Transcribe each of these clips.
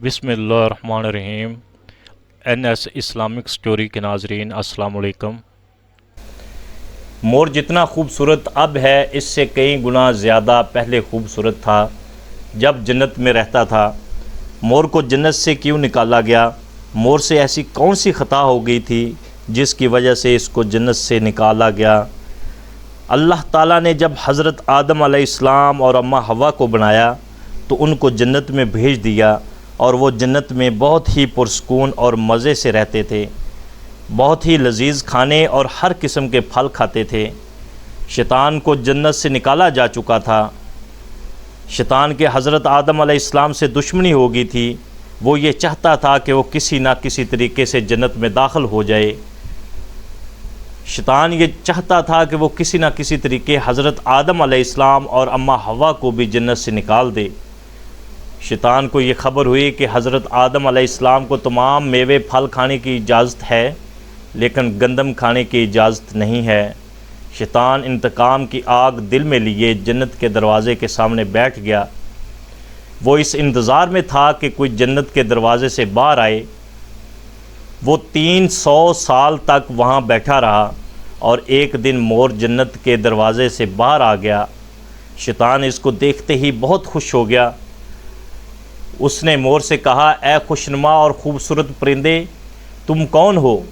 बिस्मिल्लाहिर्रहमानिर्रहीम। NS Islamic story के नाजरीन अस्सलाम वालेकुम। मोर जितना खूबसूरत अब है, इससे कई गुना ज़्यादा पहले खूबसूरत था जब जन्नत में रहता था। मोर को जन्नत से क्यों निकाला गया? मोर से ऐसी कौन सी ख़ता हो गई थी जिसकी वजह से इसको जन्नत से निकाला गया? अल्लाह ताला ने जब हज़रत आदम अलैहिस्सलाम और अम्मा हवा को बनाया तो उनको जन्नत में भेज दिया और वो जन्नत में बहुत ही पुरसकून और मज़े से रहते थे। बहुत ही लजीज़ खाने और हर किस्म के फल खाते थे। शैतान को जन्नत से निकाला जा चुका था। शैतान के हज़रत आदम अलैहिस्सलाम से दुश्मनी हो गई थी। वो ये चाहता था कि वो किसी ना किसी तरीके से जन्नत में दाखिल हो जाए। शैतान ये चाहता था कि वो किसी ना किसी तरीके हज़रत आदम अलैहिस्सलाम और अम्मा हवा को भी जन्नत से निकाल दे। शैतान को ये ख़बर हुई कि हज़रत आदम अलैहिस्सलाम को तमाम मेवे फल खाने की इजाज़त है, लेकिन गंदम खाने की इजाज़त नहीं है। शैतान इंतकाम की आग दिल में लिए जन्नत के दरवाज़े के सामने बैठ गया। वो इस इंतज़ार में था कि कोई जन्नत के दरवाज़े से बाहर आए। वो 300 साल तक वहाँ बैठा रहा और एक दिन मोर जन्नत के दरवाज़े से बाहर आ गया। शैतान इसको देखते ही बहुत खुश हो गया। उसने मोर से कहा, ए खुशनुमा और ख़ूबसूरत परिंदे, तुम कौन हो?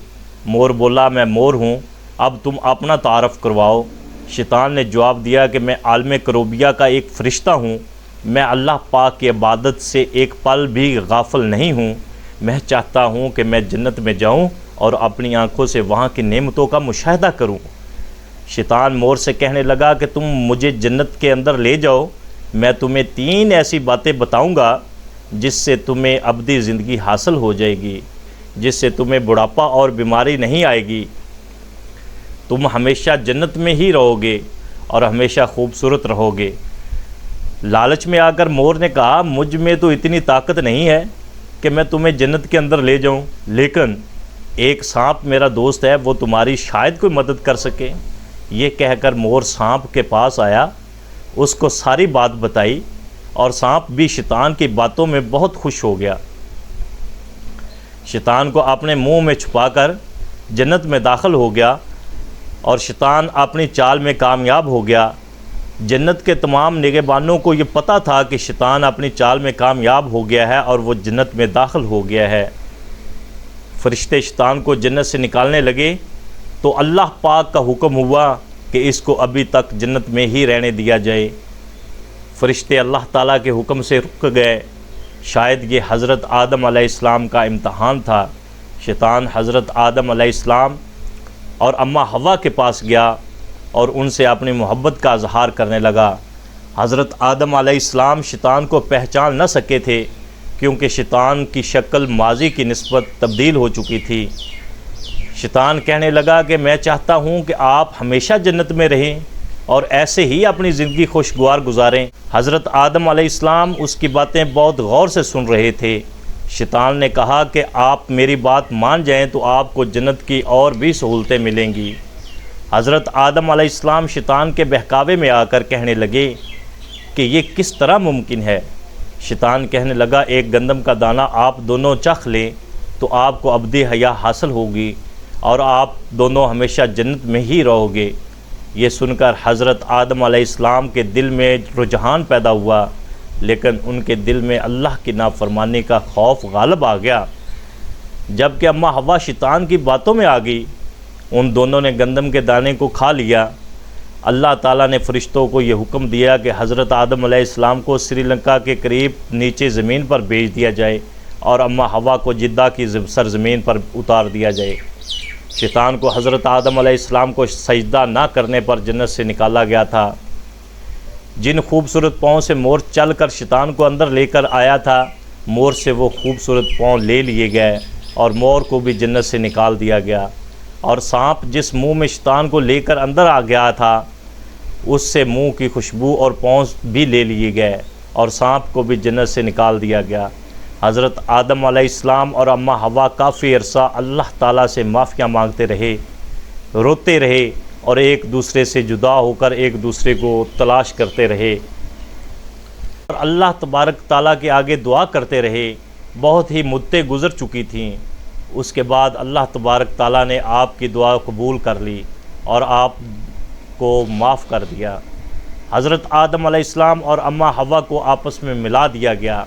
मोर बोला, मैं मोर हूँ, अब तुम अपना तारफ़ करवाओ। शैतान ने जवाब दिया कि मैं आलम करूबिया का एक फ़रिश्ता हूँ। मैं अल्लाह पाक की इबादत से एक पल भी गाफिल नहीं हूँ। मैं चाहता हूँ कि मैं जन्नत में जाऊँ और अपनी आँखों से वहाँ की नेमतों का मुशाहिदा करूँ। शैतान मोर से कहने लगा कि तुम मुझे जन्नत के अंदर ले जाओ, मैं तुम्हें 3 ऐसी बातें बताऊँगा जिससे तुम्हें अबदी ज़िंदगी हासिल हो जाएगी, जिससे तुम्हें बुढ़ापा और बीमारी नहीं आएगी। तुम हमेशा जन्नत में ही रहोगे और हमेशा खूबसूरत रहोगे। लालच में आकर मोर ने कहा, मुझ में तो इतनी ताकत नहीं है कि मैं तुम्हें जन्नत के अंदर ले जाऊं, लेकिन एक सांप मेरा दोस्त है, वो तुम्हारी शायद कोई मदद कर सके। ये कहकर मोर सांप के पास आया, उसको सारी बात बताई और सांप भी शैतान की बातों में बहुत खुश हो गया। शैतान को अपने मुंह में छुपाकर जन्नत में दाखिल हो गया और शैतान अपनी चाल में कामयाब हो गया। जन्नत के तमाम निगहबानों को ये पता था कि शैतान अपनी चाल में कामयाब हो गया है और वो जन्नत में दाखिल हो गया है। फरिश्ते शैतान को जन्नत से निकालने लगे तो अल्लाह पाक का हुक्म हुआ कि इसको अभी तक जन्नत में ही रहने दिया जाए। फरिश्ते अल्लाह ताला के हुक्म से रुक गए। शायद ये हज़रत आदम अलैहिस्सलाम का इम्तहान था। शैतान हज़रत आदम अलैहिस्सलाम और अम्मा हवा के पास गया और उनसे अपनी मोहब्बत का इजहार करने लगा। हज़रत आदम अलैहिस्सलाम शैतान को पहचान न सके थे क्योंकि शैतान की शक्ल माजी की निस्बत तब्दील हो चुकी थी। शैतान कहने लगा कि मैं चाहता हूँ कि आप हमेशा जन्नत में रहें और ऐसे ही अपनी ज़िंदगी खुशगवार गुजारें। हज़रत आदम अलैहिस्सलाम उसकी बातें बहुत गौर से सुन रहे थे। शैतान ने कहा कि आप मेरी बात मान जाएं तो आपको जन्नत की और भी सहूलतें मिलेंगी। हज़रत आदम अलैहिस्सलाम शैतान के बहकावे में आकर कहने लगे कि ये किस तरह मुमकिन है। शैतान कहने लगा, एक गंदम का दाना आप दोनों चख लें तो आपको अबदी हया हासिल होगी और आप दोनों हमेशा जन्नत में ही रहोगे। ये सुनकर हज़रत आदम अलैहिस्सलाम के दिल में रुझान पैदा हुआ, लेकिन उनके दिल में अल्लाह की नाफरमानी का खौफ गालिब आ गया। जबकि अम्मा हवा शैतान की बातों में आ गई, उन दोनों ने गंदम के दाने को खा लिया। अल्लाह ताला ने फ़रिश्तों को ये हुक्म दिया कि हज़रत आदम अलैहिस्सलाम को श्रीलंका के करीब नीचे ज़मीन पर भेज दिया जाए और अम्मा हवा को जिद्दा की सरज़मीन पर उतार दिया जाए। शैतान को हज़रत आदम अलैहिस्सलाम को सजदा ना करने पर जन्नत से निकाला गया था। जिन खूबसूरत पाँव से मोर चल कर शैतान को अंदर लेकर आया था, मोर से वो खूबसूरत पाँव ले लिए गए और मोर को भी जन्नत से निकाल दिया गया। और सांप जिस मुंह में शैतान को लेकर अंदर आ गया था, उससे मुंह की खुशबू और पाँव भी ले लिए गए और सांप को भी जन्नत से निकाल दिया गया। हज़रत आदम अलैहिस्सलाम और अम्मा हवा काफ़ी अरसा अल्लाह ताला से माफ़ियाँ मांगते रहे, रोते रहे और एक दूसरे से जुदा होकर एक दूसरे को तलाश करते रहे और अल्लाह तबारक ताला के आगे दुआ करते रहे بہت ہی مدتیں گزر چکی تھیں، اس کے بعد اللہ تبارک تعالیٰ نے آپ کی دعا قبول کر لی اور آپ کو معاف کر دیا۔ حضرت آدم علیہ السلام اور اماں حوا کو آپس میں ملا دیا گیا۔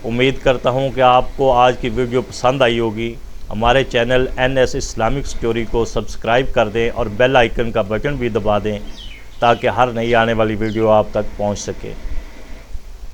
امید کرتا ہوں کہ آپ کو آج کی ویڈیو پسند آئی ہوگی۔ ہمارے چینل NS اسلامک سٹوری کو سبسکرائب کر دیں اور بیل آئیکن کا بٹن بھی دبا دیں تاکہ ہر نئی آنے والی ویڈیو آپ تک پہنچ سکے۔